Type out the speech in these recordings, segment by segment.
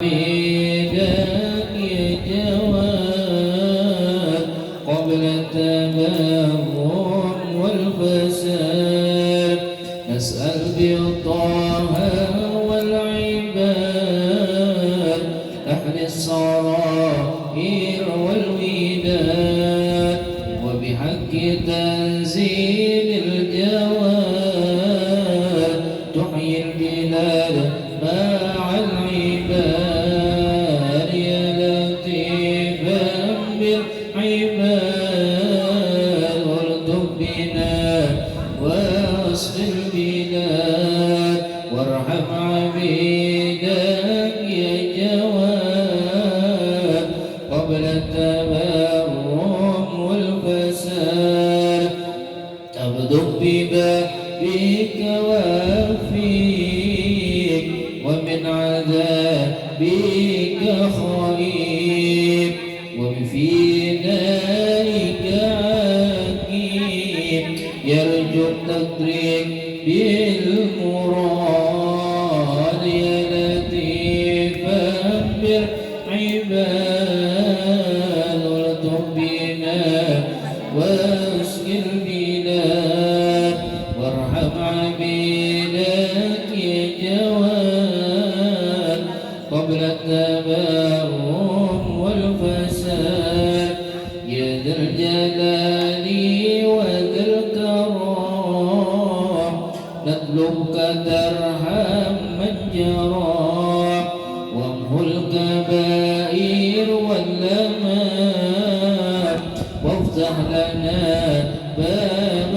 بيدك يا جواد قبل التبرم والفساد نسأل بالطه والعباد أهل الصراحير والوداد وبحق تنزيل الجواد تحيي البلاد مع العباد يا لطيفا بالعباد والطف بنا واصل البلاد وارحم عبيدك يا جواد قبل التبرم والفساد تبدو ببابك وفيك ومن عذابك خائف وفي نارك عاكف يرجو التدريك بالمراد يا لطيفا بالعباد والطف بنا واسق البلاد وارحم عبيدك يا جواد قبل التبرم والفساد يا ذا الجلال وذا الكرام نطلبك ترحم من جرى وامه الكبائر واللمام وافتح لنا باب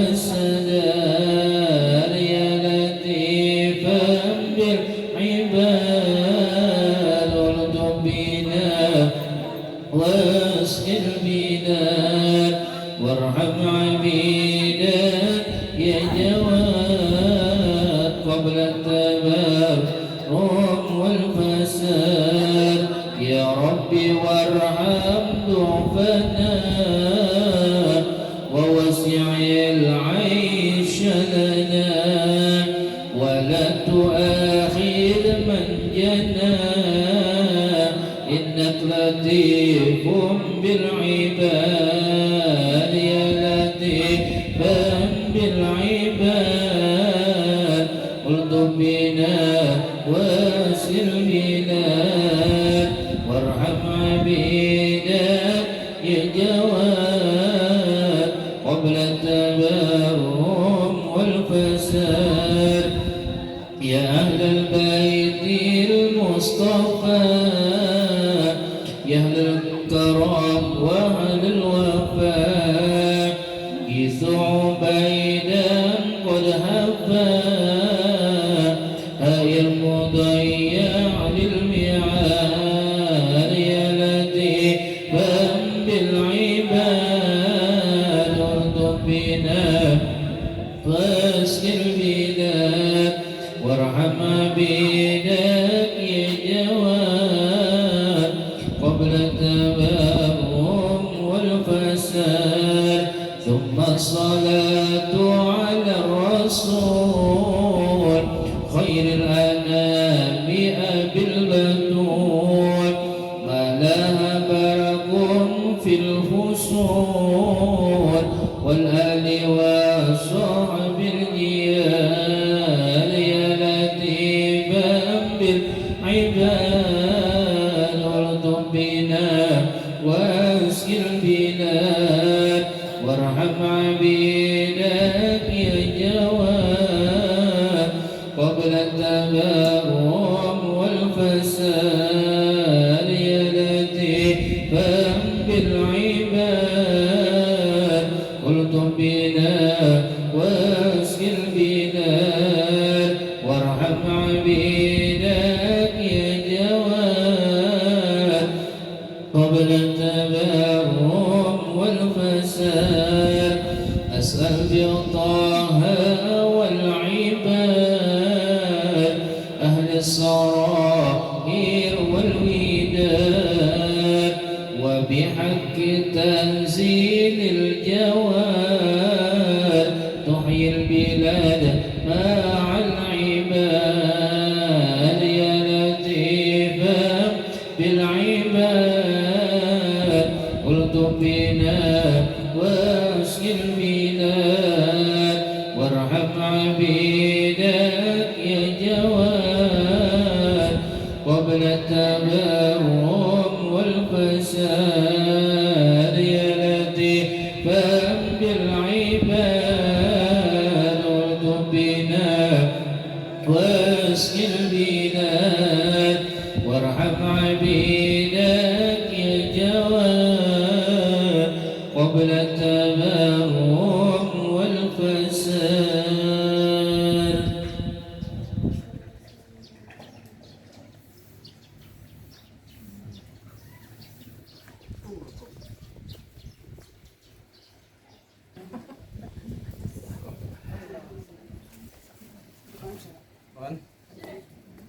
السداد يا لطيفا بالعباد والطف بنا واسق البلاد وارحم عبيدك يا جواد قبل التبرم والفساد يا ربي وارحم ضعفنا ووسع العيش لنا ولا تؤاخذ من جنى إنك لطيف بالعباد يا لطيفا بالعباد الطف بنا واسق البلاد وارحم عبيدك يا جواد قبل التبرم والفساد يا أهل البيت المصطفى يا أهل الكرم وأهل الوفاء قيسوا عبيدا قد هفا هاي المضيع للميعاد يا لطيفا بالعباد والطف بنا واسق البلاد وارحم عبيدك يا جواد قبل التبرم والفساد ثم الصلاة على الرسول خير الأنام أبي البتول ما لها برق في الفصول والآل وصحب الجيال يا لطيفا بالعباد والطف بنا واسق البلاد وارحم عبيدك يا جواد قبل التبرم والفساد يا لطيفا بالعباد والطف بنا واسق البلاد وارحم عبيدك يا جواد قبل التبرم والفساد أسأل بالطه والعباد أهل الصراحير والوداد وبحق تنزيل الجواد تحيي البلاد مع العباد يا لطيفا بالعباد الطف بنا واسق البلاد وارحم عبيدك يا جواد قبل التبرم والفساد يا لطيفا بالعباد الطف بنا واسق البلاد وارحم عبيدك يا جواد قبل التبرم والفساد.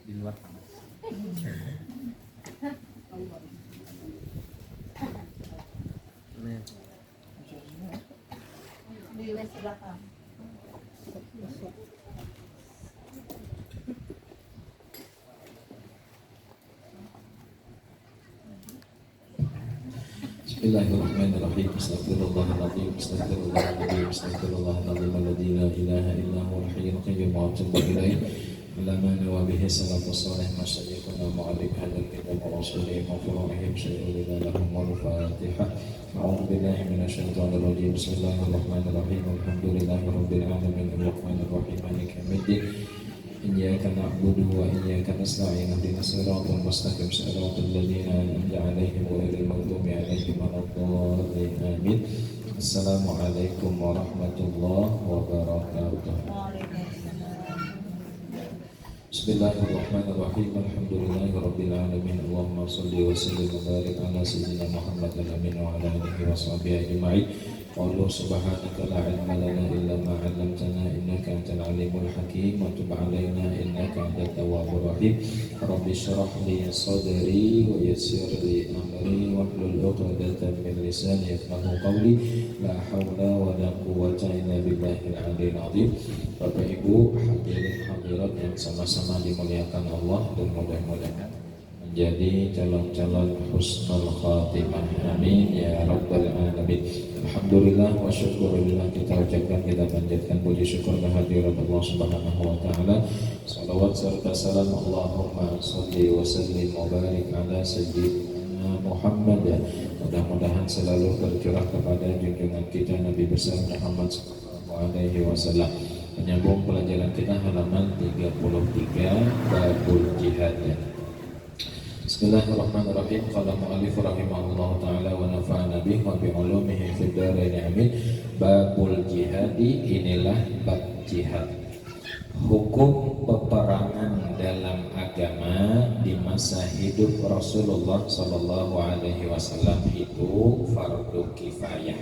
Di luar di west belakang. Bismillahirrahmanirrahim. Astagfirullahaladzim. Astagfirullahaladzim. Astagfirullahaladzim. Alladzi la ilaha illa huwal hayyul qayyum wa atubu ilaih. Alamana wa bihi salatu salih masyayyikhuna mu'allim hadal kitab wa rasulih wa furu'ihim syai'ulina lahum wal-fatihah. A'udhu billahi minasyaitanir rajim. Bismillahirrahmanirrahim. Alhamdulillahi rabbil alamin. Ar-rahmanir-rahim. Maliki yaumiddin. Iyyaka na'budu wa iyyaka nasta'in. Ihdinas siratal mustaqim. Siratal ladzina an'amta 'alaihim ghairil maghdubi 'alaihim waladdallin. Amin. Assalamualaikum warahmatullahi wabarakatuh. Bismillahirrahmanirrahim. Alhamdulillahi rabbil alamin. Allahumma shalli wa sallim wa barik ala sayyidina Muhammad al-amin wa ala alihi wa sahbihi ajma'in. Qul subhanaka la ilma lana illa ma 'allamtana innaka antal alimul hakim wa tub 'alaina innaka antat tawwabur rahim. Rabbi shrah li sadri wa yassir li amri wahlul 'uqdatam min lisani yafqahu qawli. La haula wa la quwwata illa billahil 'aliyyil 'azim. Bapak Ibu hadirin hadirat yang sama-sama dimuliakan Allah dan mudah-mudahan menjadi calon-calon husnul khatimah. Amin ya rabbal alamin. Alhamdulillah wa syukurillah, kita ucapkan, kita panjatkan puji syukur kehadirat Allah Subhanahu wa taala. Salawat serta salam Allahumma shalli wa sallim wa barik ala sayyidina Muhammad. Mudah-mudahan selalu tercurah kepada junjungan kita Nabi besar Muhammad sallallahu alaihi wasallam. Menyambung pelajaran kita halaman 33 babul jihad. Bismillahirrahmanirrahim. Qala mu'allif rahimahullahu ta'ala wa nafa'ana bihi wa bi'ulumihi fid dharain amin. Babul jihad, inilah bab jihad. Hukum peperangan dalam agama di masa hidup Rasulullah sallallahu alaihi wasallam itu fardu kifayah.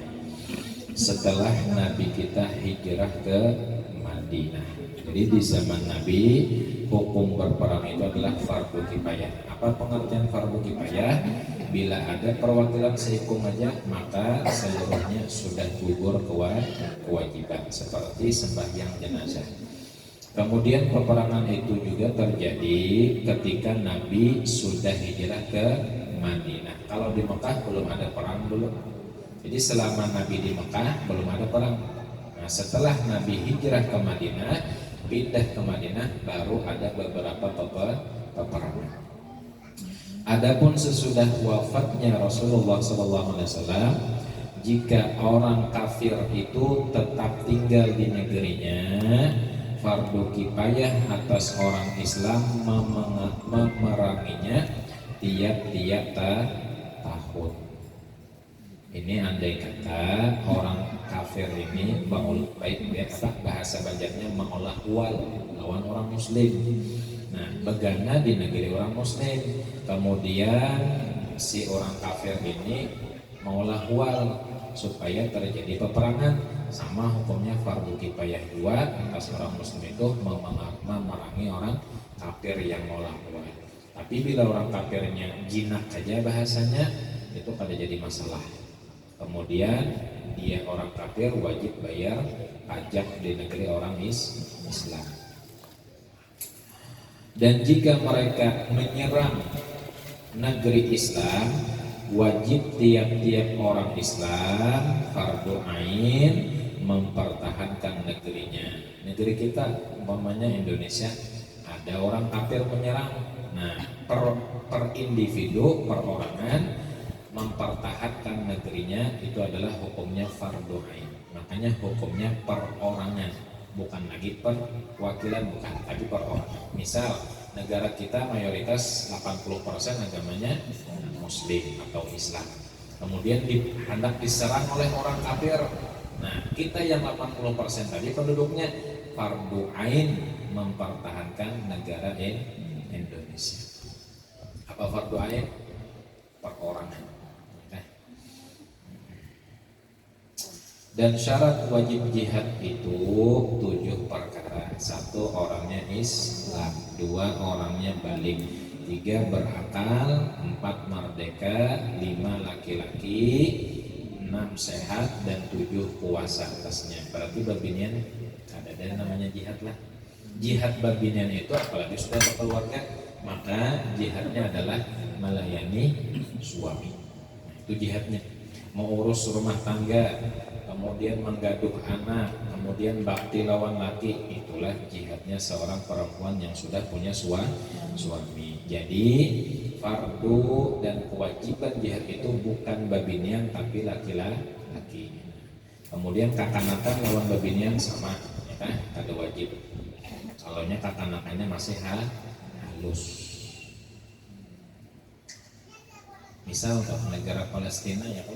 Setelah Nabi kita hijrah ke Madinah. Jadi di zaman Nabi hukum berperang itu adalah fardu kifayah. Apa pengertian fardu kifayah? Bila ada perwakilan sehukum aja maka seluruhnya sudah gugur kewajiban, seperti sembahyang jenazah. Kemudian peperangan itu juga terjadi ketika Nabi sudah hijrah ke Madinah. Kalau di Mekah belum ada perang dulu. Jadi selama Nabi di Mekah belum ada perang. Nah, setelah Nabi hijrah ke Madinah, pindah ke Madinah, baru ada beberapa peperangan. Adapun sesudah wafatnya Rasulullah SAW, jika orang kafir itu tetap tinggal di negerinya, fardu kifayah atas orang Islam memeranginya tiap-tiap tahun. Ini andai kata orang kafir ini baik bahasa Banjarnya mengolah wal lawan orang muslim. Nah, begana di negeri orang muslim. Kemudian si orang kafir ini mengolah wal supaya terjadi peperangan, sama hukumnya fardu kifayah juga atas orang muslim itu memerangi orang kafir yang mengolah wal. Tapi bila orang kafirnya jinak saja bahasanya, itu pada jadi masalah. Kemudian dia orang kafir wajib bayar pajak di negeri orang Islam. Dan jika mereka menyerang negeri Islam wajib tiap-tiap orang Islam fardu ain mempertahankan negerinya. Negeri kita umpamanya Indonesia, ada orang kafir menyerang. Nah, per individu, perorangan mempertahankan negerinya itu adalah hukumnya fardu ain. Makanya hukumnya perorangan, bukan lagi perwakilan, bukan, tapi perorangan. Misal negara kita mayoritas 80% agamanya Muslim atau Islam. Kemudian hendak diserang oleh orang kafir. Nah, kita yang 80% tadi penduduknya fardu ain mempertahankan negara Indonesia. Apa fardu ain? Perorangan. Nah. Dan syarat wajib jihad itu 7 perkara. 1, orangnya Islam. 2, orangnya balik. 3, berakal. 4, merdeka. 5, laki-laki. 6, sehat. Dan 7, puasa atasnya. Berarti babinian ada namanya jihad lah. Jihad babinian itu apalagi sudah berkeluarga, maka jihadnya adalah melayani suami. Nah, itu jihadnya. Mau urus rumah tangga, kemudian menggaduh anak, kemudian bakti lawan laki, itulah jihadnya seorang perempuan yang sudah punya suami. Jadi fardu dan kewajiban jihad itu bukan babinian tapi laki-laki. Kemudian kakanakan lawan babinian sama, ya kan? Kada wajib. Kalaunya kakanakannya masih halus. Misal untuk negara Palestina ya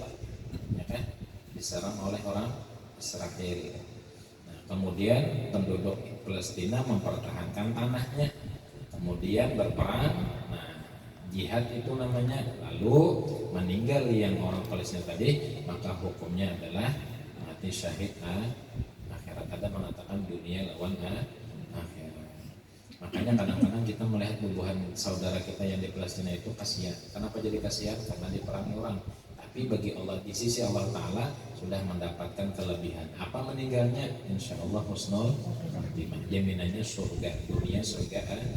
kan diserang oleh orang Israel. Nah, kemudian penduduk Palestina mempertahankan tanahnya, kemudian berperang. Nah, jihad itu namanya. Lalu meninggal yang orang Palestina tadi, maka hukumnya adalah mati syahid akhirat. Ada mengatakan dunia lawan akhirat. Makanya kadang-kadang kita melihat bubuhan saudara kita yang di Palestina itu kasihan. Kenapa jadi kasihan? Karena diperangi orang. Tapi bagi Allah, di sisi Allah Ta'ala sudah mendapatkan kelebihan. Apa meninggalnya? Insya Allah husnul khatimah. Jaminannya surga dunia, surga akhirat.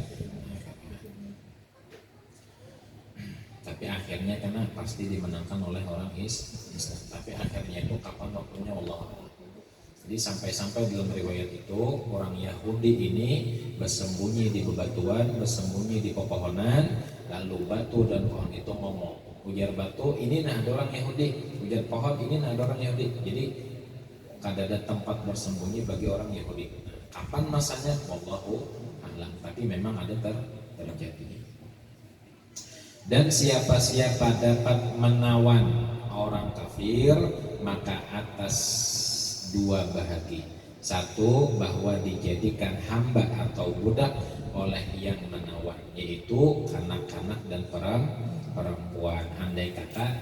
Tapi akhirnya karena pasti dimenangkan oleh orang Islam. Tapi akhirnya itu kapan waktunya Allah. Jadi sampai-sampai dalam riwayat itu orang Yahudi ini bersembunyi di bebatuan, bersembunyi di pepohonan, lalu batu dan pohon itu ngomong. Ujar batu, ini nah ada orang Yahudi. Ujar pohon, ini nah ada orang Yahudi. Jadi kada ada tempat bersembunyi bagi orang Yahudi. Kapan masanya? Wallahu a'lam. Tapi memang ada terjadi. Dan siapa-siapa dapat menawan orang kafir, maka atas 2 bahagi. 1, bahwa dijadikan hamba atau budak oleh yang menawan, yaitu kanak-kanak dan perempuan. Andai kata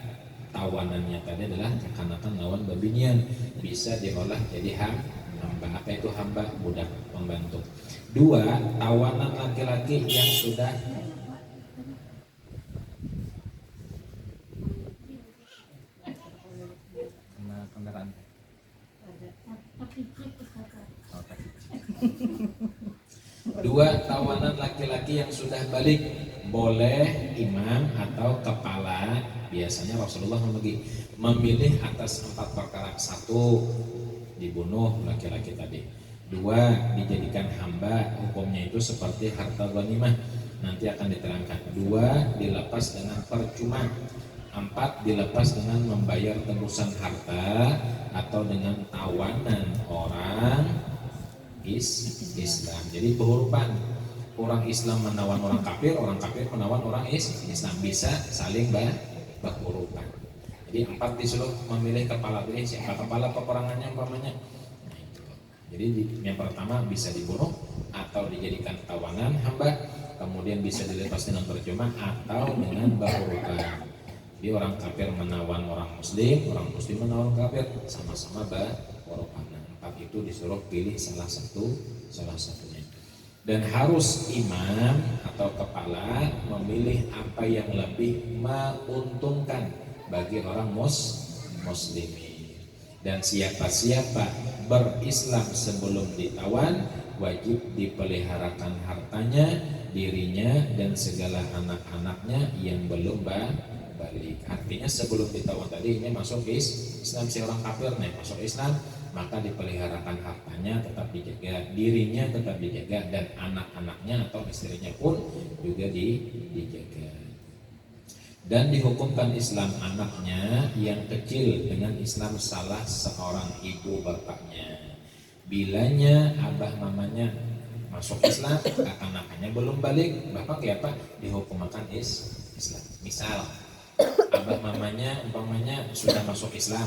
tawanannya tadi adalah kekanakan lawan babinian, bisa diolah jadi hamba. Apa itu hamba? Budak, pembantu. 2, tawanan laki-laki yang sudah kendaraan. 2, tawanan laki-laki yang sudah balik, boleh imam atau kepala. Biasanya Rasulullah memilih atas 4 perkara. 1, dibunuh laki-laki tadi. 2, dijadikan hamba, hukumnya itu seperti harta ghanimah, nanti akan diterangkan. 2, dilepas dengan percuma. 4, dilepas dengan membayar tebusan harta atau dengan tawanan orang Islam. Jadi berhurupan, orang Islam menawan orang kafir menawan orang Islam, bisa saling berhurupan. Jadi 4 disuruh memilih kepala. Pilih siapa kepala peperangannya umpamanya. Nah, itu. Jadi yang pertama bisa dibunuh atau dijadikan tawanan hamba, kemudian bisa dilepas dengan percuma atau dengan berhurupan. Jadi orang kafir menawan orang muslim menawan kafir, sama-sama berhurupan. 4 itu disuruh pilih salah satunya. Dan harus imam atau kepala memilih apa yang lebih menguntungkan bagi orang muslimin. Dan siapa-siapa berislam sebelum ditawan wajib dipeliharakan hartanya dirinya dan segala anak-anaknya yang belum balik. Artinya sebelum ditawan tadi ini masuk Islam, si orang kafir nih masuk Islam, maka dipeliharakan hartanya tetap dijaga, dirinya tetap dijaga, dan anak-anaknya atau istrinya pun juga dijaga. Dan dihukumkan Islam anaknya yang kecil dengan Islam salah seorang ibu bapaknya. Bilanya abah mamanya masuk Islam, anak-anaknya belum balik, bapak ya pak dihukumkan Islam. Misal abah mamanya umpamanya sudah masuk Islam,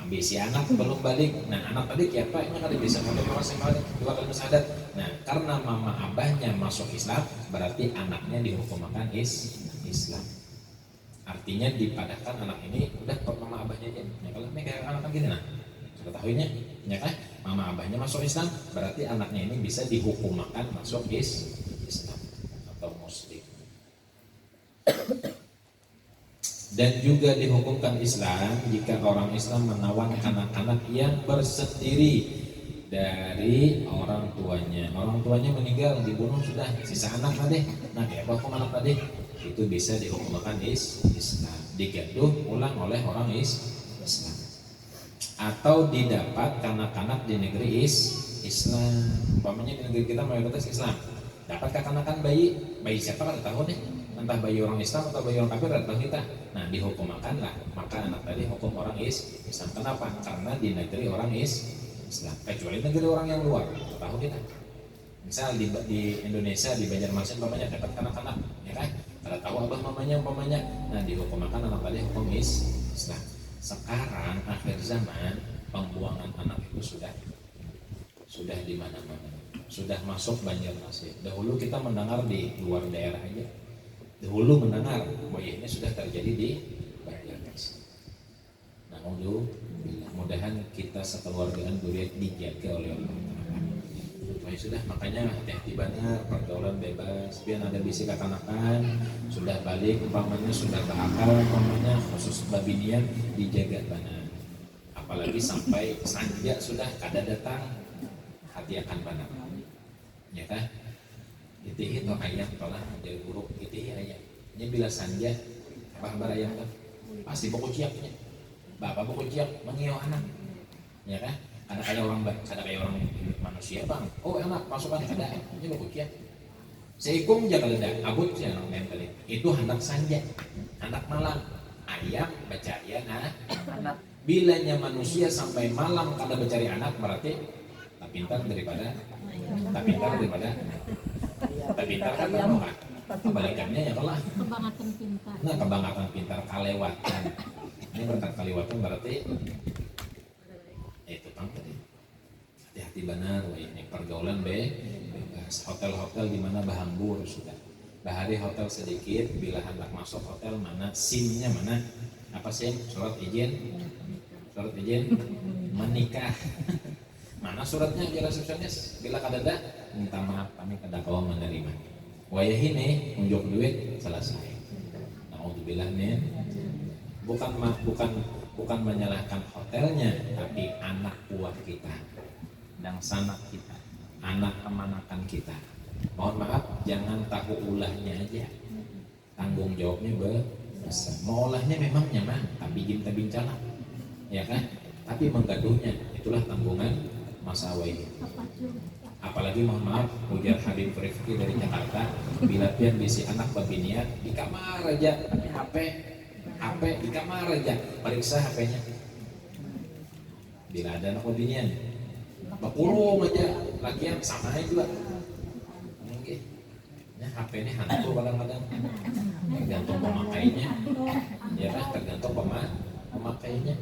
ambil si anak belum balik, nah anak balik ya pak ini kan bisa sampai masing balik dua kali syahadat. Nah karena mama abahnya masuk Islam, berarti anaknya dihukumkan Islam. Artinya dipadahkan anak ini udah ke mama abahnya aja. Ya, kalau ini kayak anak gini nah, sudah tahunya, ya kan? Mama abahnya masuk Islam, berarti anaknya ini bisa dihukumkan masuk Islam atau Muslim. Dan juga dihukumkan Islam jika orang Islam menawan anak-anak yang bersendiri dari orang tuanya. Orang tuanya meninggal, dibunuh sudah, sisa anak tadi. Nah, kayak apa anak tadi? Itu bisa dihukumkan Islam, digaduh ulang oleh orang Islam. Atau didapat kanak-kanak di negeri Islam. Umpamanya di negeri kita mayoritas Islam. Dapat kanak-kanak bayi siapa kan tahu deh. Entah bayi orang Islam atau bayi orang kafir datang kita. Nah dihukumkan lah, maka anak tadi hukum orang Islam. Kenapa? Karena di negeri orang Islam. Kecuali negeri orang yang luar, tahu kita. Misal di Indonesia di Banjarmasin umpamanya dapat kanak-kanak, ya kan? Kalau tahu abah mamanya umpamanya, nah dihukumkan anak tadi hukum Islam. Sekarang akhir zaman pembuangan anak itu sudah di mana-mana, sudah masuk Banjarmasin. Dahulu kita mendengar di luar daerah aja. Dahulu mendengar bahwa ini sudah terjadi di Banjarmasin. Nah, mudah-mudahan kita sekeluargaan duriat dijaga oleh Allah. Ya sudah, makanya hati-hati benar, pergaulan bebas, biar ada bisik kekanakan, sudah balik umpamanya sudah berakal umpamanya khusus babinian dijaga benar. Apalagi sampai sanja sudah kada datang, hati akan benar. Ya kan? Itihi atau ayam tolah jadi buruk itihi ayam. Ini bila sanja bahan ayam kan pasti pokok ciaknya. Bapak pokok ciak mengiau anak. Ya kan? Ada kayak orang manusia bang. Oh enak masukkan ada ini pokok ciak. Seikum jaga ledak abut sih anak main tadi. Itu hendak sanja, hendak malam. Ayam bercari anak. Bilanya manusia sampai malam kada bercari anak berarti tak pintar daripada kan kan kebalikannya ya kalah kebangatan pintar. Nah kebangatan pintar kalewatan. Ini berkat kalewatan berarti itu bang tadi hati-hati benar. Wah ini pergaulan bebas. Hotel-hotel di mana bahambur sudah bahari hotel sedikit bila hendak masuk hotel mana SIM-nya mana apa SIM surat izin menikah mana suratnya aja resepsionis bila kadada minta maaf kami kada kawa menerima wayah ini unjuk duit selesai. Naudzubillah nih bukan menyalahkan hotelnya tapi anak buah kita dan sanak kita anak kemanakan kita. Mohon maaf jangan tahu ulahnya aja, tanggung jawabnya besar. Mau olahnya memang nyaman tapi jim tabincana ya kan, tapi menggaduhnya itulah tanggungan masa awal. Apalagi mohon maaf ujar Habib Rifki dari Jakarta bila pian bisi anak babinian di kamar aja HP di kamar aja periksa HP-nya bila ada anak babinian bakurung aja lagian sama aja juga mungkin ya HP ini hantu kadang-kadang tergantung pemakainya ya kan tergantung pemakainya.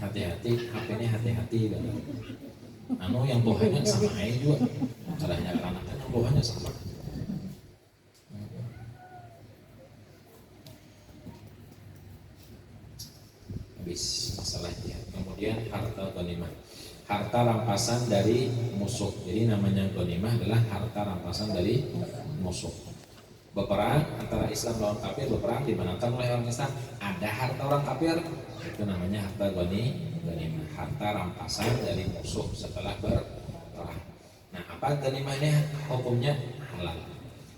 Hati-hati HP ini hati-hati banget. Yang bawahnya sama aja juga. Caranya anak-anak yang bawahnya sama. Habis masalah ya. Kemudian harta ghanimah. Harta rampasan dari musuh. Jadi namanya ghanimah adalah harta rampasan dari musuh. Berperang antara Islam lawan kafir, berperang dimenangkan oleh orang Islam. Ada harta orang kafir, itu namanya harta ghanimah, harta rampasan dari musuh setelah berperang. Nah, apa Apa ganimahnya? Hukumnya halal.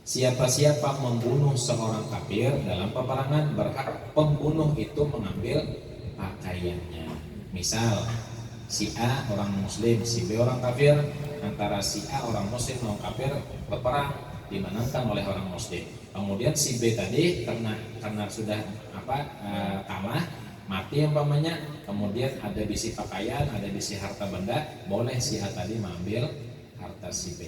Siapa-siapa membunuh seorang kafir dalam peperangan, berhak pembunuh itu mengambil pakaiannya. Misal si A orang muslim, si B orang kafir, antara si A orang muslim orang kafir berperang, dimenangkan oleh orang muslim. Kemudian si B tadi karena sudah kalah, mati umpamanya, kemudian ada bisi pakaian, ada bisi harta benda, boleh si A tadi mengambil harta si B.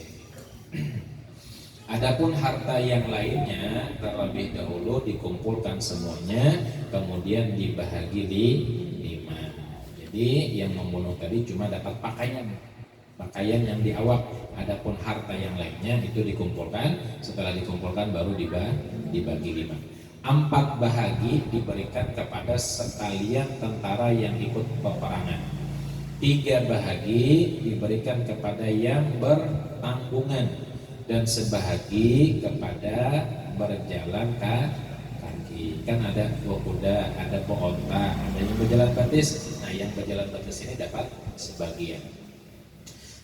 Adapun harta yang lainnya terlebih dahulu dikumpulkan semuanya, kemudian dibahagi di 5. Jadi yang membunuh tadi cuma dapat pakaian yang diawak. Adapun harta yang lainnya itu dikumpulkan, setelah dikumpulkan baru dibagi 5. 4 bahagi diberikan kepada sekalian tentara yang ikut peperangan. 3 bahagi diberikan kepada yang bertanggungan, dan sebahagi kepada berjalan kaki. Kan ada buah kuda, ada buah onta, ada yang berjalan batis. Nah, yang berjalan batis ini dapat sebagian.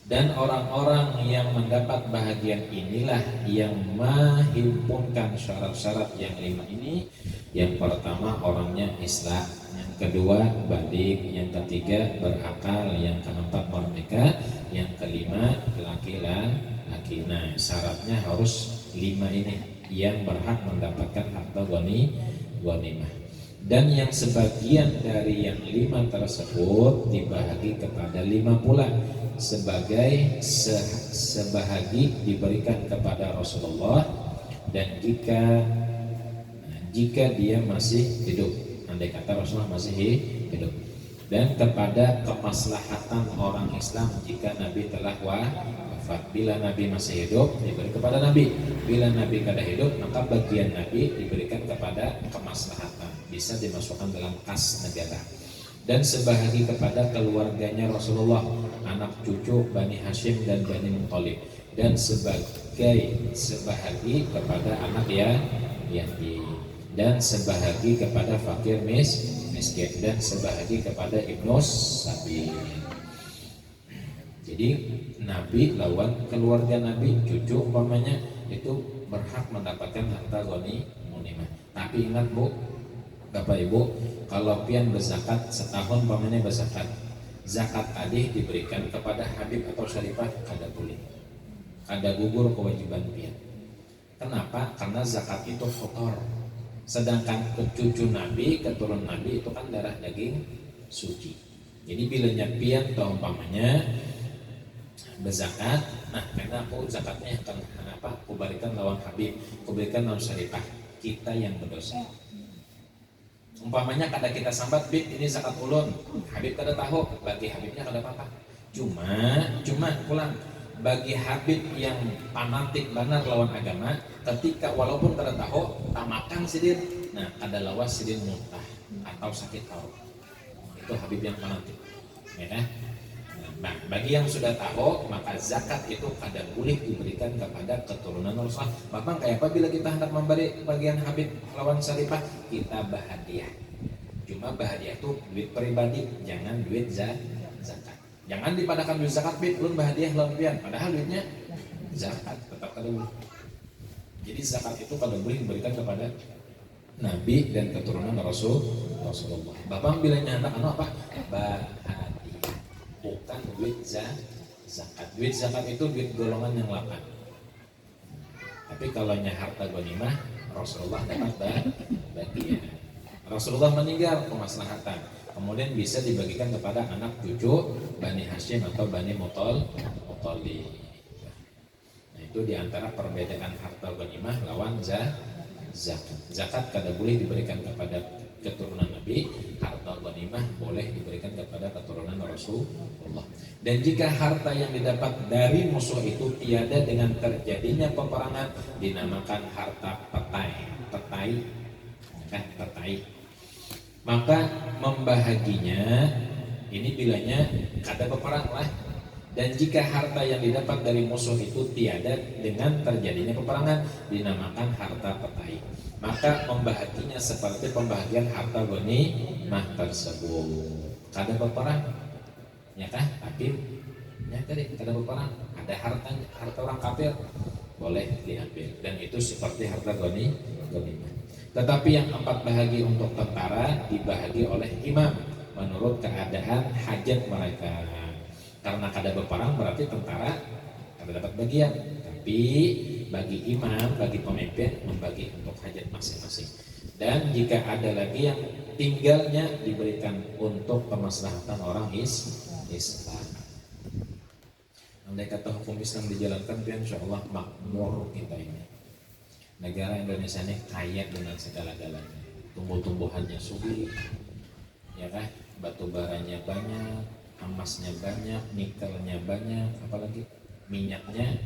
Dan orang-orang yang mendapat bahagian inilah yang menghimpunkan syarat-syarat yang 5 ini. Yang pertama orangnya Islam, yang kedua badik, yang ketiga berakal, yang keempat merdeka, yang kelima laki-laki. Nah, syaratnya harus 5 ini yang berhak mendapatkan harta ghanimah. Dan yang sebagian dari yang 5 tersebut dibahagi kepada 5 pula, sebagai sebahagi diberikan kepada Rasulullah, dan jika dia masih hidup, andai kata Rasulullah masih hidup, dan kepada kemaslahatan orang Islam jika Nabi telah wafat. Bila Nabi masih hidup diberi kepada Nabi, bila Nabi kada hidup maka bagian Nabi diberikan kepada kemaslahatan, bisa dimasukkan dalam kas negara. Dan sebahagi kepada keluarganya Rasulullah, anak cucu Bani Hashim dan Bani Muthalib, dan sebahagi kepada anak yatim, dan sebahagi kepada fakir miskin, dan sebahagi kepada Ibnu Sabil. Jadi Nabi lawan keluarga Nabi, cucu umpamanya itu berhak mendapatkan harta ghanimah. Tapi ingat Bu, Bapak Ibu, kalau pian berzakat setahun umpamanya berzakat, zakat tadi diberikan kepada Habib atau Syarifah kada boleh, kada gugur kewajiban pian. Kenapa? Karena zakat itu kotor. Sedangkan cucu Nabi, keturunan Nabi itu kan darah daging suci. Jadi bila nyapian atau umpamanya berzakat, nah karena aku zakatnya akan aku berikan lawan Habib, aku berikan lawan Syarifah, kita yang berdosa. Umpamanya kada kita sambat, Bib ini zakat ulun, Habib kada tahu, bagi Habibnya kada apa-apa. Cuma pulang bagi Habib yang fanatik benar lawan agama, ketika walaupun kada tahu, tamakan sidir, nah kada lawas sidir muntah atau sakit tahu. Itu Habib yang fanatik, ya kan? Nah, bagi yang sudah tahu, maka zakat itu kada boleh diberikan kepada keturunan Rasulullah. Bapak kayak apa bila kita hendak memberi bagian Habib lawan Syarifah, kita bahadiah. Cuma bahadiah itu duit pribadi, jangan duit zakat. Jangan dipadakan duit zakat, Bib, lu bahadiah lawan pian, padahal duitnya zakat, tetap kada boleh. Jadi zakat itu kada boleh diberikan kepada Nabi dan keturunan Rasulullah. Bapak bila hendak apa? Bahadiah. Bukan duit zakat. Duit zakat itu duit golongan yang 8. Tapi kalau harta ghanimah, Rasulullah dapat bagian. Rasulullah meninggal kemaslahatan, kemudian bisa dibagikan kepada anak cucu Bani Hashim atau Bani Muthalib. Nah, itu diantara perbedaan harta ghanimah lawan zakat. Zakat kada boleh diberikan kepada keturunan Nabi, harta ghanimah boleh diberikan kepada keturunan Rasulullah. Dan jika harta yang didapat dari musuh itu tiada dengan terjadinya peperangan, dinamakan harta petai. Maka membahaginya ini bilanya kada peperang lah. Dan jika harta yang didapat dari musuh itu tiada dengan terjadinya peperangan, dinamakan harta petai. Maka membahaginya seperti pembahagian harta ghanimah tersebut. Kada peperang, ya kan? Tapi Ya tadi kada berperang, ada harta orang kafir boleh diambil, dan itu seperti harta ghanimah. Tetapi yang 4 bahagi untuk tentara dibahagi oleh imam menurut keadaan hajat mereka. Karena kada berperang berarti tentara kada dapat bagian, tapi bagi imam, bagi pemimpin membagi untuk hajat masing-masing. Dan jika ada lagi yang tinggalnya diberikan untuk kemaslahatan orang Islam. Andai kata hukum Islam dijalankan, insya Allah makmur kita ini. Negara Indonesia ini kaya dengan segala-galanya. Tumbuh-tumbuhannya subur, ya kan? Batu baranya banyak, emasnya banyak, nikelnya banyak, apalagi minyaknya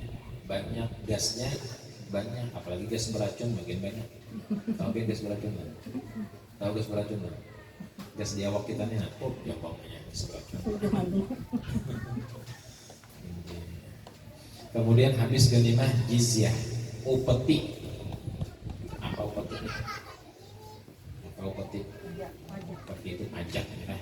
banyak, gasnya banyak, apalagi gas beracun makin banyak. Tahu kan gas beracun kan? Tahu gas beracun kan? Gas di awak kita nih, ya pokoknya gas beracun. Kemudian habis ghanimah jizyah, upeti. Apa upeti? Apa upeti? Upeti itu pajak, ya.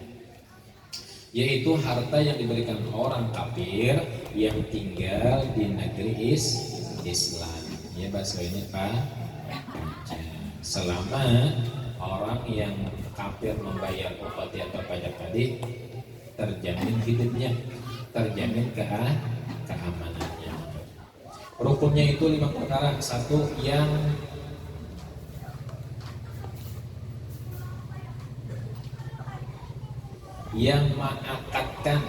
Yaitu harta yang diberikan orang kafir yang tinggal di negeri Islam. Ya bahasa ini Pak. Selama orang yang kafir membayar upeti atau pajak tadi, terjamin hidupnya, terjamin keamanannya. Rukunnya itu 5 perkara. 1, yang mengakadkan,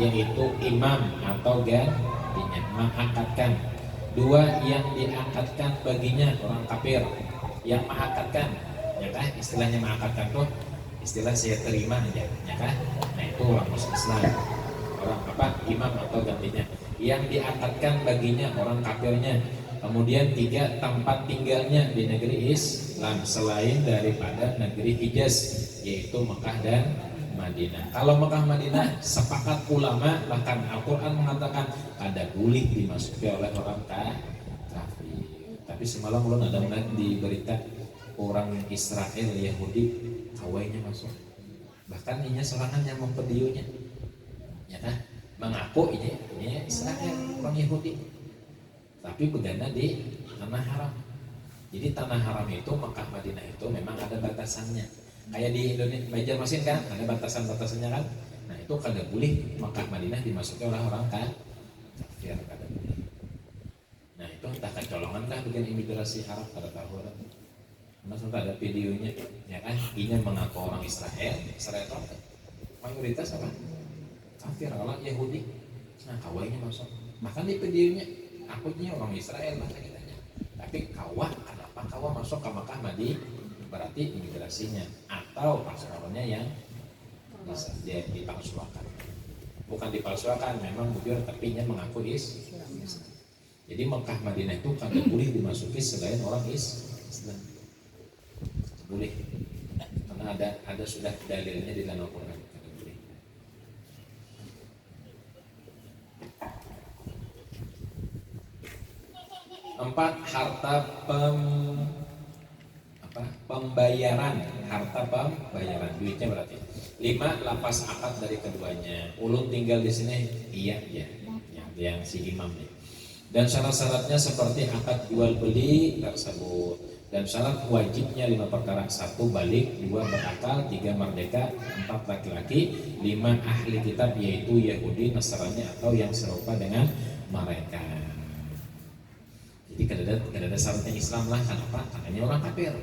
yaitu imam atau gantinya mengakadkan. 2, yang diangkatkan baginya orang kafir yang mengakadkan, ya kan? Istilahnya mengakadkan tuh istilah saya terima aja, ya kan? Nah itu orang Islam, orang apa? Imam atau gantinya yang diangkatkan baginya orang kafirnya. Kemudian 3, tempat tinggalnya di negeri Islam selain daripada negeri Hijaz, yaitu Mekah dan Madinah. Kalau Mekah Madinah sepakat ulama, bahkan Al-Quran mengatakan ada boleh dimasuki oleh orang kafir. Tapi semalam belum ada melihat di berita orang Israel Yahudi kawainya masuk. Bahkan ini serangan yang mempediunya, ya kan? Mengaku ini Israel orang Yahudi, tapi begana di tanah haram. Jadi tanah haram itu Mekah Madinah itu memang ada batasannya. Kayak di Indonesia Banjarmasin kan ada batasan-batasannya kan. Nah itu kada boleh Mekah Madinah dimasuki oleh orang kafir, kada boleh. Nah itu entah kecolongan kah bikin imigrasi Arab kada tahu kan. Mas sudah ada videonya, ya kan? Ini mengaku orang Israel itu mayoritas apa? Kafir, orang Yahudi. Nah kawainya masuk. Bahkan di videonya akunya orang Israel masa kitanya. Tapi kawah, kenapa kawah masuk ke Mekah Madinah? Berarti imigrasinya atau paspornya yang bisa dipalsukan. Bukan dipalsukan, memang bujur tapi nya mengaku Islam. Jadi Mekah Madinah itu kada boleh dimasuki selain orang Islam. Boleh. Karena ada sudah dalilnya di dalam Al-Qur'an. 4, harta pembayaran, harta pembayaran, duitnya berarti. 5, lapas akad dari keduanya. Ulun tinggal di sini, iya ya, yang si imam nih. Dan syarat-syaratnya seperti akad jual beli tersebut. Dan syarat wajibnya 5 perkara. 1, balik. 2, berakal. 3, merdeka. 4, laki-laki. 5, ahli kitab, yaitu Yahudi, Nasrani atau yang serupa dengan mereka. Jadi kada ada syaratnya Islam lah. Kenapa? Karena ini orang kafir,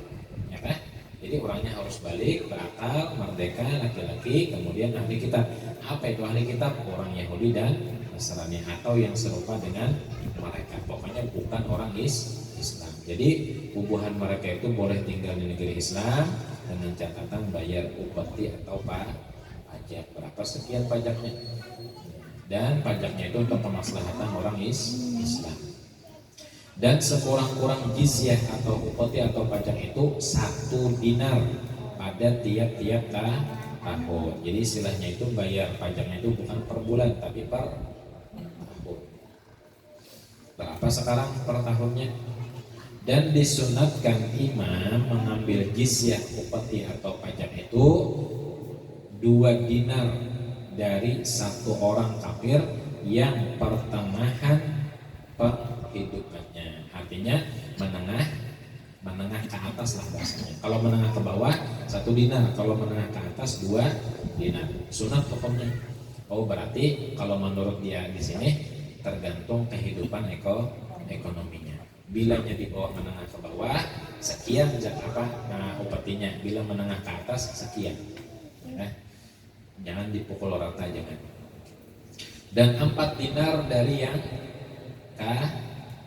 ya kan? Jadi orangnya harus balik, berakal, merdeka, laki-laki, kemudian ahli kitab. Apa itu ahli kitab? Orang Yahudi dan Nasrani atau yang serupa dengan mereka. Pokoknya bukan orang Islam. Jadi hubungan mereka itu boleh tinggal di negeri Islam dengan catatan bayar upeti atau pajak. Berapa sekian pajaknya? Dan pajaknya itu untuk kemaslahatan orang Islam. Dan sekurang-kurang jizyah atau upeti atau pajak itu 1 dinar pada tiap-tiap tahun. Jadi istilahnya itu bayar pajaknya itu bukan per bulan tapi per tahun. Berapa sekarang per tahunnya? Dan disunatkan imam mengambil jizyah upeti atau pajak itu 2 dinar dari 1 orang kafir yang pertengahan penghidupannya. Artinya menengah ke atas lah bahasanya. Kalau menengah ke bawah 1 dinar, kalau menengah ke atas 2 dinar. Sunat hukumnya. Oh berarti kalau menurut dia di sini tergantung kehidupan ekonominya. Bilanya di bawah menengah ke bawah sekian upetinya. Bila menengah ke atas sekian. Ya. Jangan dipukul rata, jangan. Dan 4 dinar dari yang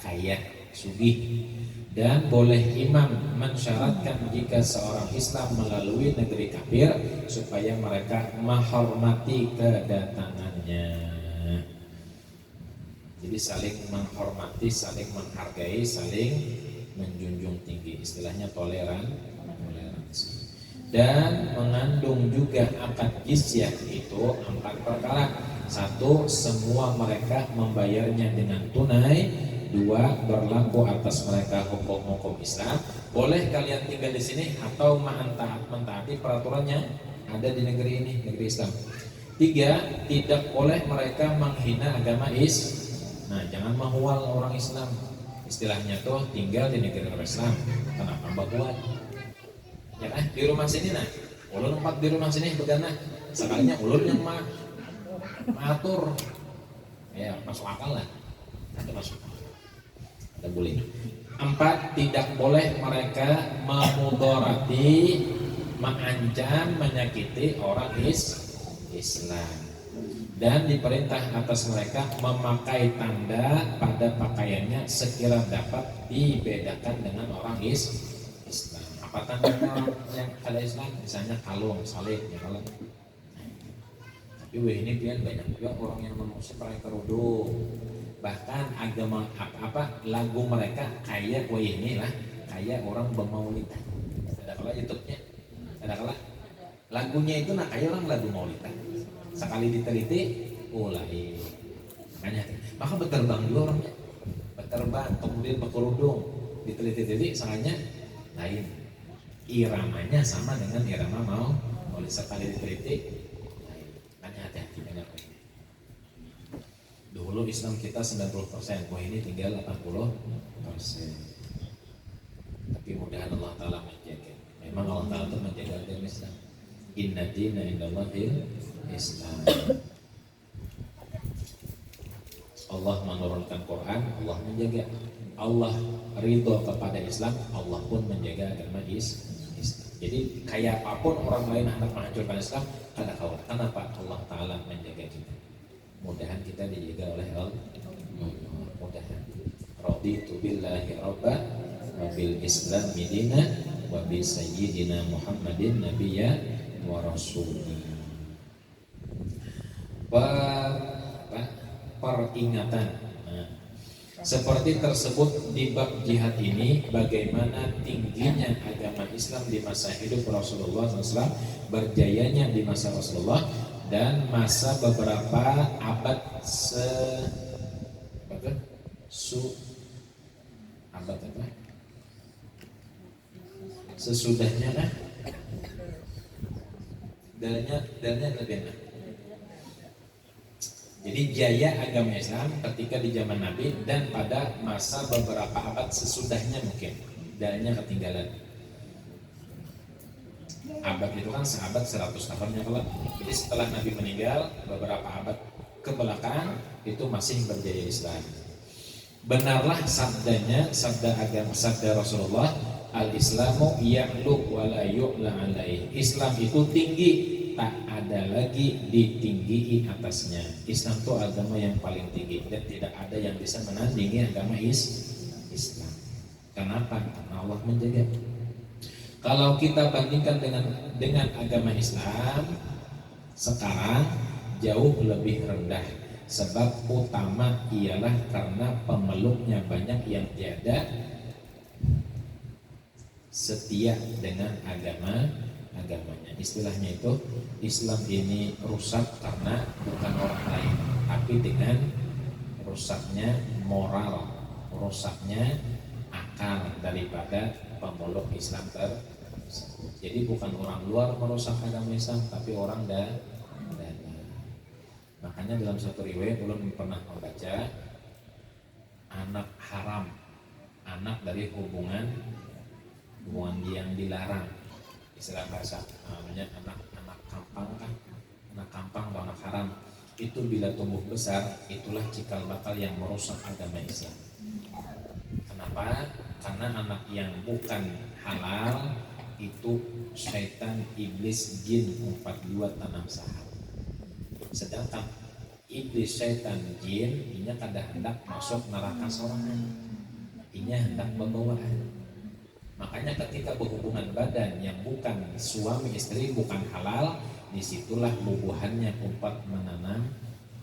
kaya, sugih. Dan boleh imam mensyaratkan jika seorang Islam melalui negeri kafir supaya mereka menghormati kedatangannya. Jadi saling menghormati, saling menghargai, saling menjunjung tinggi. Istilahnya toleransi. Dan mengandung juga akad jizyah itu 4 perkara. 1, semua mereka membayarnya dengan tunai. 2, berlaku atas mereka hukum-hukum Islam. Boleh kalian tinggal di sini atau mentaati peraturannya ada di negeri ini, negeri Islam. 3, tidak boleh mereka menghina agama Nah, jangan menghual orang Islam. Istilahnya tuh tinggal di negeri Islam. Kenapa buat? Ya kan? Di rumah sini ulun 4 di rumah sini begana. Sekalinya ulun yang mengatur. Ya, masuk akal lah. Ada masuk. Ada boleh. 4, tidak boleh mereka memudorati, mengancam, menyakiti orang Islam. Dan diperintah atas mereka memakai tanda pada pakaiannya sekira dapat dibedakan dengan orang Islam. Apa tandanya orang yang ada Islam? Misalnya kalung, salib, ya kalau. Tapi ini pian banyak juga orang yang non-muslim pakai kerudung. Bahkan agama lagu mereka kayak ini lah, kayak orang bermaulidan. Ada kalau YouTube-nya, ada kalau lagunya itu kayak orang lagu maulidan. Sekali diteliti, lain. Maka berterbang juga orangnya, berterbang kemudian berkerudung, diteliti-teliti, soalnya lain. Iramanya sama dengan irama oleh sekali diteliti, lain. Hati-hati banyak ini. Dulu Islam kita 90%, ini tinggal 80%. Tapi mudah-mudahan Allah Ta'ala menjaga. Memang Allah Ta'ala itu menjaga agama Islam. Inna dina indallahil Islam. Allah menurunkan Quran, Allah menjaga. Allah ridho kepada Islam, Allah pun menjaga agama Islam. Jadi kayak apapun orang lain hendak menghancurkan Islam, kada khawatir. Kenapa? Allah Ta'ala menjaga kita. Mudahan kita dijaga oleh Allah. Mudahan. Raditu billahi rabba wa bil Islam dina wa bi sayyidina Muhammadin nabiyya wa rasulih. Peringatan. Seperti tersebut di bab jihad ini, bagaimana tingginya agama Islam di masa hidup Rasulullah SAW, berjayanya di masa Rasulullah dan masa beberapa abad sesudahnya kan? Dalnya lebih enak. Jadi jaya agama Islam ketika di zaman Nabi dan pada masa beberapa abad sesudahnya mungkin. Dalnya ketinggalan. Abad itu kan seabad 100 tahunnya kalau. Jadi setelah Nabi meninggal beberapa abad ke belakang itu masih berjaya Islam. Benarlah sabdanya, sabda Rasulullah, al-Islamu ya'lu wa la yu'la alaih. Islam itu tinggi, tak ada lagi ditinggi atasnya. Islam itu agama yang paling tinggi dan tidak ada yang bisa menandingi agama Islam. Kenapa? Karena Allah menjaga. Kalau kita bandingkan dengan agama Islam sekarang jauh lebih rendah. Sebab utama ialah karena pemeluknya banyak yang tiada setia dengan agamanya. Istilahnya itu Islam ini rusak karena bukan orang lain, tapi dengan rusaknya moral, rusaknya akal daripada pemeluk Islam tersebut. Jadi bukan orang luar merusak agama Islam, tapi orang dalam. Maka Makanya dalam satu riwayat ulun pernah membaca anak haram, anak dari hubungan yang dilarang, istilah bahasa namanya anak kampang kan, anak kampang atau anak haram itu bila tumbuh besar itulah cikal bakal yang merusak agama Islam. Kenapa? Karena anak yang bukan halal itu syaitan, iblis, jin 42 tanam saham. Sedangkan iblis, syaitan, jin inya kada hendak masuk neraka sorangan, inya hendak membawaan. Makanya ketika berhubungan badan yang bukan suami istri, bukan halal, disitulah bubuhannya umpat menanam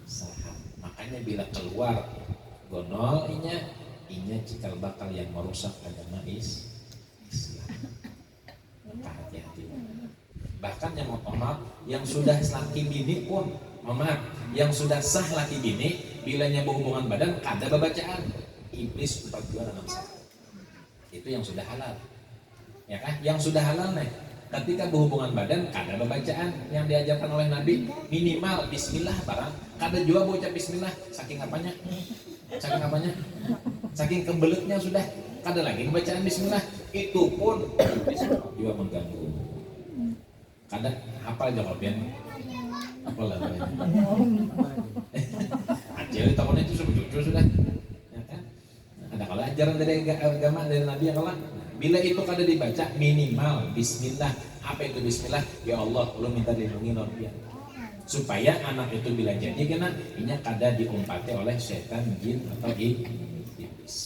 saham. Makanya bila keluar gonol inya cikal bakal yang merusak agama Islam. Maka hati-hati. Bahkan yang maaf, yang sudah laki bini pun, maaf, yang sudah sah laki bini, bilanya berhubungan badan kada bacaan iblis 42 tanam saham. Itu yang sudah halal, ya kan? Yang sudah halal nih, ketika berhubungan badan kada bacaan yang diajarkan oleh Nabi, minimal Bismillah barang. Kada juga bocah Bismillah, saking apanya? Saking kebelutnya sudah kada lagi bacaan Bismillah. Itu pun juga mengganggu. Kada hafal jawaban, hafal lah. Ajar di tahun itu sudah. Ada kalau ajaran dari agama dari Nabi ya kalau bila itu kada dibaca minimal Bismillah. Apa itu Bismillah? Ya Allah, lu minta dilindungi Nabi supaya anak itu bila jadi kena inya kada diumpati oleh setan, jin atau iblis.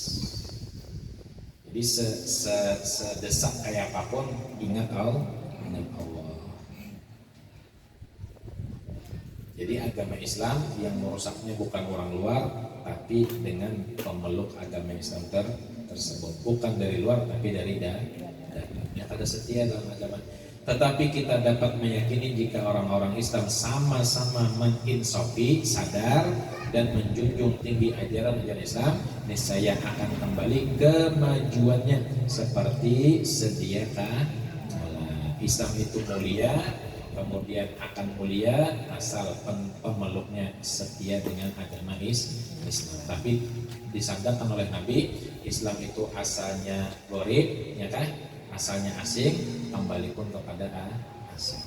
Jadi sedesak kayak apapun ingat Allah. Jadi agama Islam yang merusaknya bukan orang luar, tapi dengan pemeluk agama Islam tersebut, bukan dari luar tapi dari dalam. Yang ada setia dalam agama. Tetapi kita dapat meyakini jika orang-orang Islam sama-sama menginsafi, sadar dan menjunjung tinggi ajaran Islam, niscaya akan kembali kemajuannya seperti sedia kala. Islam itu mulia, kemudian akan mulia asal pemeluknya setia dengan agama Islam. Tapi disandarkan oleh Nabi, Islam itu asalnya gharib, ya kan? Asalnya asing, kembali pun kepada asing.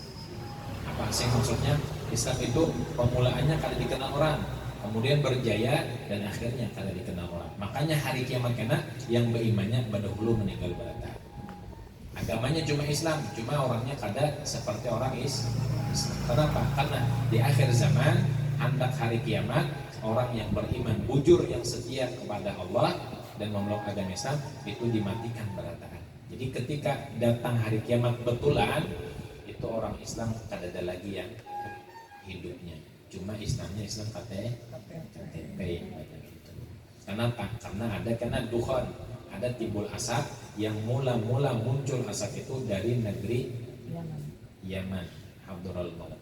Apa asing maksudnya? Islam itu pemulaannya kada dikenal orang, kemudian berjaya dan akhirnya kada dikenal orang. Makanya hari kiamat kena yang berimannya berdahulu meninggal berata. Agamanya cuma Islam, cuma orangnya kada seperti orang Islam. Kenapa? Karena di akhir zaman, hendak hari kiamat, orang yang beriman bujur yang setia kepada Allah dan memeluk agama Islam itu dimatikan berataan. Jadi ketika datang hari kiamat betulan, itu orang Islam kada ada lagi yang hidupnya. Cuma Islamnya Islam KTP gitu. Kenapa? Karena dukhon, ada timbul asap yang mula-mula muncul asap itu dari negeri Yaman, Abdurrahman Maut.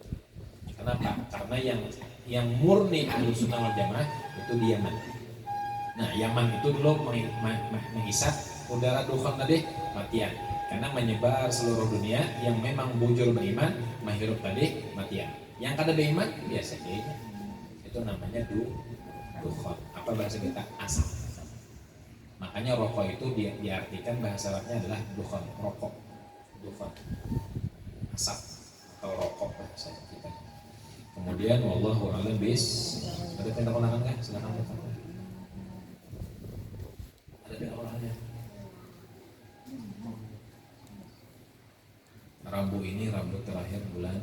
Kenapa? Karena yang murni Ahlussunnah wal Jamaah itu di Yaman. Nah, Yaman itu dulu menghisap udara dukhon tadi matian, karena menyebar seluruh dunia. Yang memang bujur beriman menghirup tadi matian. Yang kada beriman biasa aja. Itu namanya dukhon. Apa bahasa kita? Asap. Makanya rokok itu diartikan bahasa Arabnya adalah dukhon, rokok, dukhon, asap atau rokok bahasa kita. Kemudian wallahu a'lam bishawab. Ada tindak konangan nggak? Silakan datang. Ada tindak konangannya. Rabu ini Rabu terakhir bulan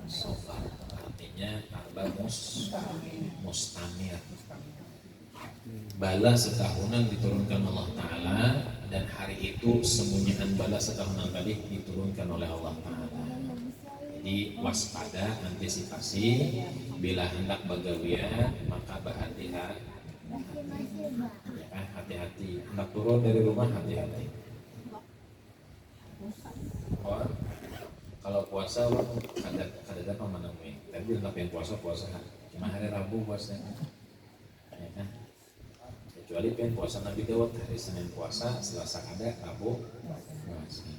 Safar, artinya arba mustamir. Bala setahunan diturunkan Allah Ta'ala, dan hari itu sembunyian bala setahunan tadi diturunkan oleh Allah Ta'ala. Jadi waspada, antisipasi, bila hendak bagawian maka berhati-hati. Hati-hati, hendak turun dari rumah hati-hati. Kalau puasa kada dapat menemui, tapi hendak yang puasa cuma hari Rabu puasanya, ya kan? Kecuali puasa Nabi Dawud hari Senin puasa, Selasa ada, Rabu puasa.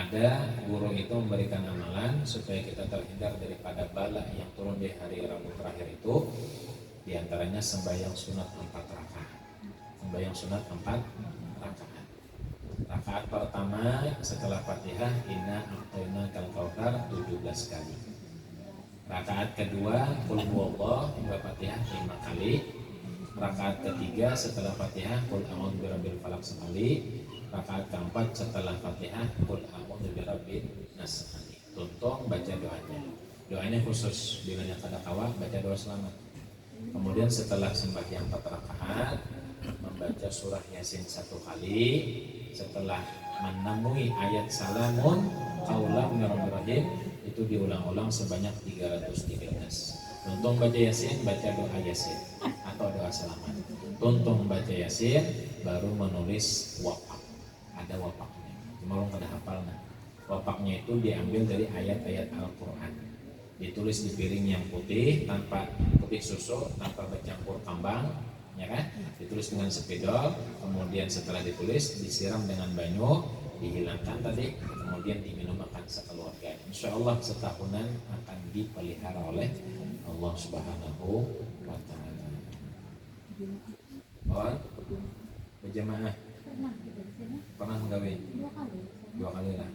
ada guru itu memberikan amalan supaya kita terhindar daripada bala yang turun di hari Rabu terakhir itu, diantaranya sembahyang sunat 4 rakaat. Sembahyang sunat 4 rakaat. Rakaat pertama setelah Fatihah inna a'tayna kal kautsar 17 kali. Rakaat kedua qul huwallah hingga Fatihah 5 kali. Rakaat ketiga setelah Fatihah qul a'udzu birabbil falaq sekali. Rakaat keempat setelah Fatihah qul a'udzu birabbin nas sekali. Tuntung baca doanya. Doanya khusus bila kada kawa baca doa selamat. Kemudian setelah sembahyang 4 rakaat membaca surah Yasin 1 kali. Setelah menemui ayat salamun qaulan mir rabbir rahim itu diulang-ulang sebanyak 313. Tuntung baca Yasin, baca doa Yasin atau doa selamat. Tuntung baca Yasin baru menulis wafak. Ada wafaknya. Cuma orang kada hafal nah. Wafaknya itu diambil dari ayat-ayat Al-Qur'an. Ditulis di piring yang putih tanpa putih susu, tanpa bercampur kambang, ya kan? Ditulis dengan spidol, kemudian setelah ditulis disiram dengan banyu, dihilangkan tadi, kemudian diminum makan sekeluarga. Insya Allah setahunan akan dipelihara oleh Allah Subhanahu wa Ta'ala. Oh, berjamaah pernah menggawe 2 kali lah.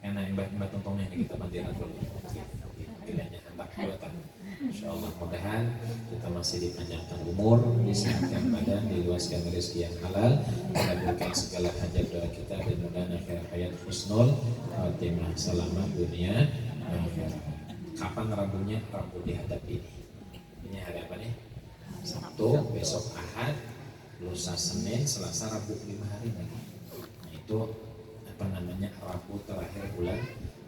Enak mbak tuntungnya ini kita bantiran dulu. Pilihannya hendak 2 tahun. Insyaallah mudahan kita masih dipanjangkan umur, disehatkan badan, diluaskan rezeki yang halal, mengabulkan segala hajat doa kita dan mudah akhir hayat husnul khatimah selamat dunia akhirat. Kapan Rabunya? Rabu dihadap ini. Ini hari apa nih? Sabtu, besok Ahad, lusa Senin, Selasa, Rabu 5 hari lagi. Nah itu apa namanya Rabu terakhir bulan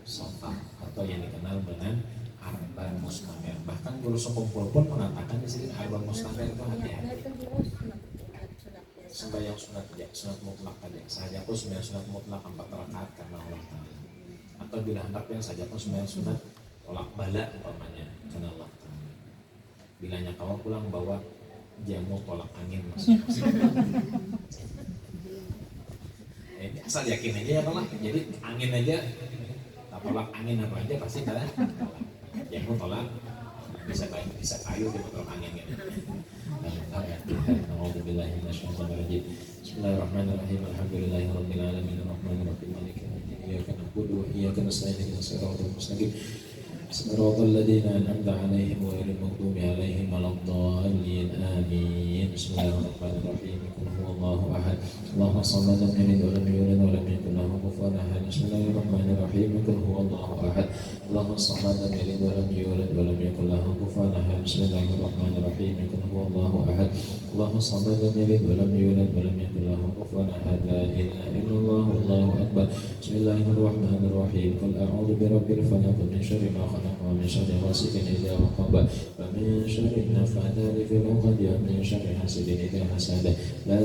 Safar atau yang dikenal dengan Arban Mustamir. Bahkan guru sekumpul pun mengatakan di sini Arban Mustamir itu hati-hati. Sembahyang sunat aja, sunat mutlak aja. Saja pun sembahyang sunat mutlak 4 rakaat karena Allah Ta'ala. Atau bila hendak yang saja pun sembahyang sunat tolak bala umpamanya karena Allah Ta'ala. Bilanya kau pulang bawa jamu tolak angin masing-masing. Asal yakin aja ya kalau jadi angin aja, tolak angin apa aja pasti kan jamu tolak bisa kayu di tolak angin gitu. Alhamdulillah Bismillahirrahmanirrahim. Alhamdulillahirabbil alamin arrahmanir rahim maliki yaumiddin iyyaka na'budu wa iyyaka nasta'in ihdinas siratal mustaqim siratal ladzina an'amta 'alaihim ghairil maghdubi 'alaihim waladdallin amin. Bismillahirrahmanirrahim. Qul huwallahu ahad. Allahu samad lam yalid wa lam yulad wa lam yakul lahu kufuwan ahad. Bismillahirrahmanirrahim. Qul huwallahu ahad. Allahu samad lam yalid wa lam yulad wa lam yakul lahu kufuwan ahad. Bismillahirrahmanirrahim. Qul huwallahu ahad. Allahu samad lam yalid wa lam yulad wa lam yakul lahu kufuwan ahad. La ilaha illallah wallahu akbar. Bismillahirrahmanirrahim. Qul a'udzu birabbil falaq min syarri ma khalaq wa min syarri ghasiqin idza waqab wa min syarri nafathati fil 'uqad wa min syarri hasidin idza hasad. La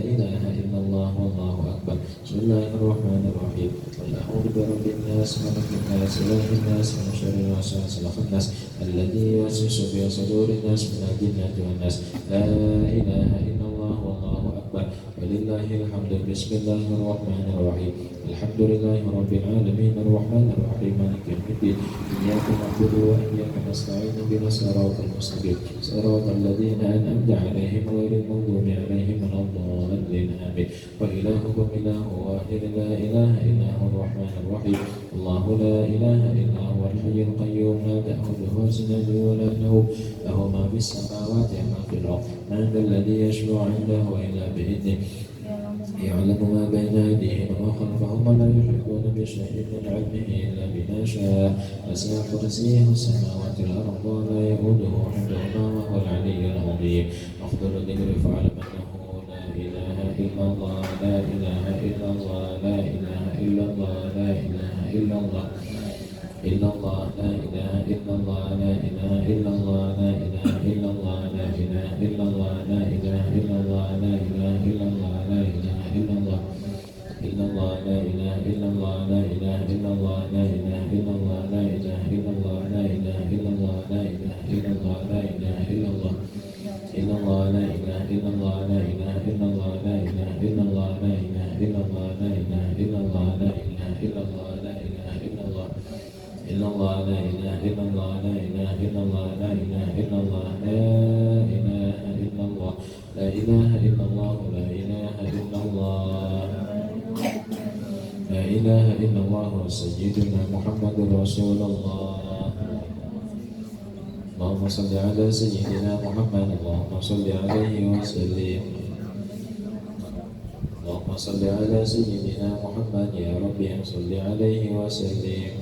ilaha illallah wallahu akbar. Bismillahirrahmanirrahim. Qul a'udzu birabbin nas malikin nas ilahin nas min syarri waswasil khannas alladzi yuwaswisu fi sudurin nas minal jinnati wan nas. La ilaha illallah wallahu akbar. Walillahil hamdu. Bismillahirrahmanirrahim. Alhamdulillahi rabbil alamin arrahmanir rahim maliki yaumiddin iyyaka na'budu wa iyyaka nasta'in ihdinas siratal mustaqim siratal ladzina an'amta 'alaihim ghairil maghdubi 'alaihim waladdallin amin. Wa ilahukum ilahu wahid la ilaha illa huwar rahmanir rahim. Allahu la ilaha illa huwal hayyul qayyum la ta'khudhuhu sinatun wa la nawm lahu ma fis samawati wa ma fil ardh man dhal ladzi yashfa'u 'indahu illa bi'idhnihi يعلم ما بين أيديهم وخلفهم ولا يحيطون بشيء من علمه إلا بما شاء وسع كرسيه السماوات والأرض ولا يئوده حفظهما وهو العلي العظيم. أفضل الذكر فاعلم أنه لا إله إلا الله لا إله إلا الله لا إله إلا الله لا إله إلا الله إلا الله لا إله إلا الله لا إله إلا الله لا إله إلا الله لا إله إلا الله لا إله إلا الله لا إله إلا الله لا إله إلا الله إلا الله لا إله إلا الله لا إله إلا الله لا إله إلا الله لا إله إلا الله لا إله إلا الله لا إله إلا الله لا إله إلا الله إلا الله لا إله إلا الله لا إله إلا الله لا إله إلا الله لا إله إلا الله لا إله إلا الله لا إله إلا الله لا illallah, la ilaha illallah, la ilaha illallah, la ilaha illallah, la ilaha illallah, la ilaha illallah, la ilaha illallah, la ilaha illallah, sayyidina Muhammadur Rasulullah. Allahumma salli ala sayyidina Muhammad, Allahumma salli alaihi wa sallim. Allahumma salli ala sayyidina Muhammad, ya Rabbi salli alaihi wa sallim.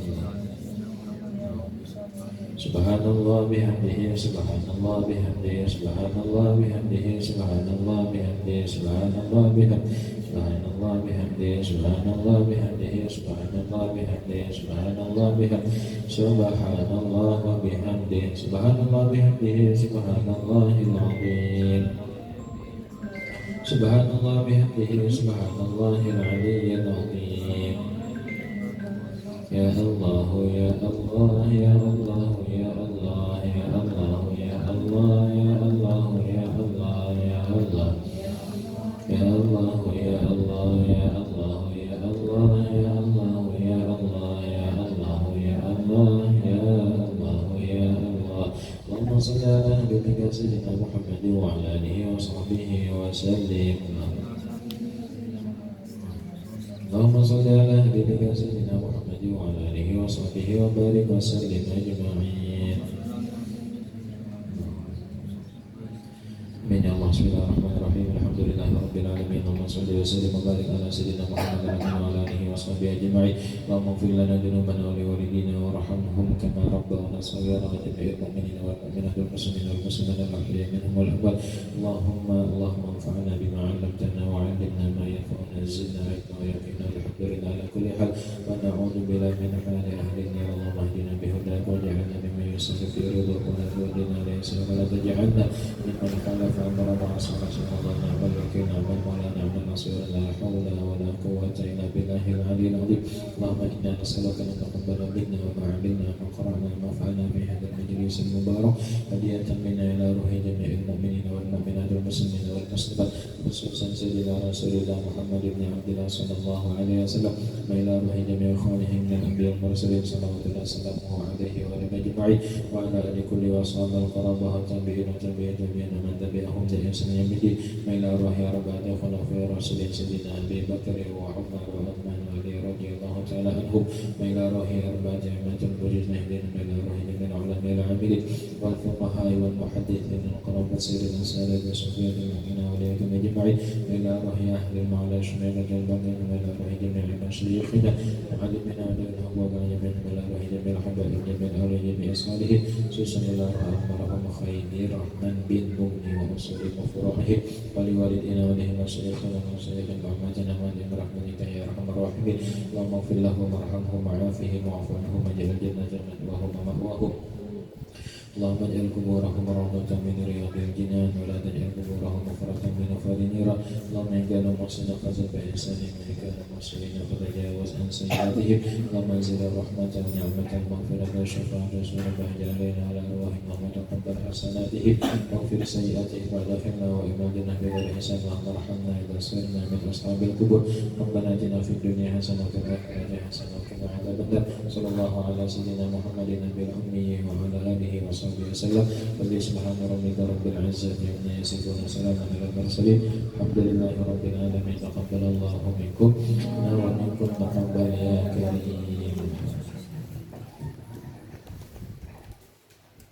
Subhanallah bihamdihi, subhanallah bihamdihi, subhanallah bihamdihi, subhanallah bihamdihi, subhanallah bihamdihi, subhanallah bihamdihi, subhanallah bihamdihi, subhanallah bihamdihi, subhanallah bihamdihi, subhanallah wa bihamdihi, subhanallah bihamdihi, subhanallahil azim, subhanallah bihamdihi, subhanallahil aliyyil azim. Ya Allah, ya Allah, ya Allah, ya Allah, ya Allah, ya Allah, ya Allah, ya Allah, ya Allah, ya Allah, ya Allah, ya Allah, ya Allah, ya Allah, ya Allah, ya Allah, ya Allah, ya Allah, ya Allah. Allahumma salli ala nabiyyika sayyidina Muhammad wa ala alihi wa sahbihi wa sallim. Allahumma salli ala nabiyyika sayyidina Muhammad wa ala alihi wa sahbihi wa barik wa sallim ajma'in. Amin ya Allah. Bismillahirrahmanirrahim. Alhamdulillahi rabbil alamin. Allahumma salli wa sallim wa barik ala sayyidina Muhammad wa ala alihi wa sahbihi ajma'in. Allahumma ighfir lana dhunubana wa liwalidina warhamhum kama rabbawna shaghira wa jami'il mu'minina wal mu'minat wal muslimina wal muslimat al ahya'i minhum wal amwat. Allahumma anfa'na bima 'allamtana wa 'allimna ma yanfa'una zidna 'ilma wa yaqina bihadratina ala kulli hal wa na'udzu billahi min hali ahli an-nar. Allahumma ihdina bihudaka waj'alna mimman yusaffiru fi ridhaka wa wadina laysa wa la taj'alna mimman khalafa amra wa asara sallallahu alaihi wa sallam wa mawlana ni'mal nasir. La hawla wa la quwwata illa billahi al-'aliyyil 'azim. Allahumma inna nas'aluka an taqabbala minna wa ma 'amilna wa qara'na wa fa'alna fi hadzal majlis al-mubarak hadiyatan minna ila ruhi jami'il mu'minina wal mu'minat wal muslimina wal muslimat khususan sayyidina Rasulullah Muhammad ibn Abdillah sallallahu alaihi wasallam wa ila ruhi jami'i ikhwanihi min al-anbiya wal mursalin sallallahu alaihi wa alihi ajma'in wa ala ali kulli wa sahbihi qarabah tabi'in wa tabi'in man tabi'ahum bi ihsan ila yaumid wa ila ruhi arba'ati khulafa'ir rasulin sayyidina Abi Bakr wa Umar wa Uthman wa Ali radhiyallahu ta'ala anhum wa ila ruhi arba'ati amatul mujahidin wa ila ruhi jami'il ulama al-'amilin wal fuqaha wal muhaddithin wal qarabat sayyidina Sa'id wa Sufyan al-mu'minin wa alaikum ajma'in wa ila ruhi ahli al-ma'la shumayla al-baghin wa ila ruhi jami'il mashayikhina mu'allimina wa al-ahwa wa jami'il wa ila ruhi jami'il habaib jami'il awliya jami'il salihin susanillah wa khayri rahman bin mugni wa usuli wa furahi wa li walidina wa li masyayikhina wa masyayikhina rahmatina wa li rahmatika ya arhamar rahimin. Allahumma ighfir lahu warhamhu wa'afihi wa'fu anhu waj'al jannata ma'wahum wa ma'wahum. Allahumma ij'al quburahum rawdatan min riyadil jinan wa la taj'al quburahum mafratan min afadin nira. Allahumma in kanu muhsinin fazid bi ihsanin wa in kanu muhsinin fatajawaz an sayyi'atihim. Allahumma anzil rahmatan wa ni'matan maghfiratan wa syafa'atan wa bahja alaina ala arwahihim wa taqabbal hasanatihim waghfir sayyi'atihim wa adkhilna wa ibadina bi ghairi hisab. Allahumma arhamna idza sirna min ashabil qubur. Rabbana atina fid dunya hasanatan wa fil akhirati hasanatan wa qina adzabannar. Sallallahu ala sayyidina Muhammadin nabiyil ummi wa ala alihi wa sahbihi wasallam. Subhana rabbika rabbil izzati amma yasifun wa salamun alal mursalin. Alhamdulillahi rabbil alamin. Taqabbalallahu minkum wa minkum taqabbal ya karim.